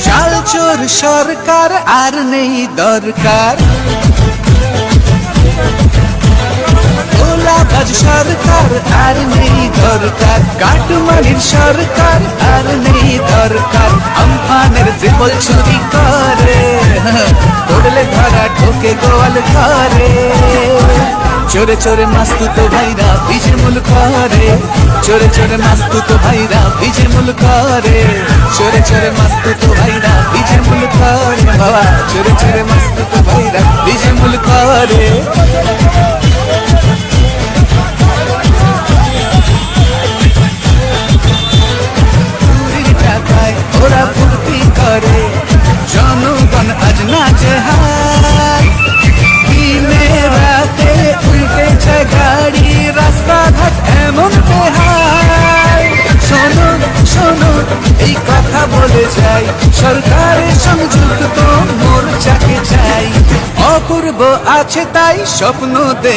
চালচোর সরকার আর নেই দরকার, গোলাবাজ সরকার আর নেই দরকার, কাটমানির সরকার আর নেই দরকার। আমফানের ট্রিপল চুরি করে, পড়লে ধরা ঢোকে গোয়াল ঘরে। চোরে চোরে মাস্তুতো ভাইরা ভিজে মূল করে, চোরে চোরে মাস্তুতো ভাইরা ভিজে মূল করে, চোরে চোরে মাস্তুতো ভাইরা ভিজে মূল করে, বাবা চোরে চোরে মাস্তুতো ভাইরা ভিজে মূল করে। ওরা ফুর্তি করে, জনগণ আজ নাচে হায়। দিনে রাতে উল্টেছে গাড়ি, রাস্তাঘাট এমন বেহাল। শোনো শোনো এই কথা বলে যাই, সরকারের সংযুক্ত মোর্চাকে চাই। অপূর্ব আছে তাই স্বপ্ন দে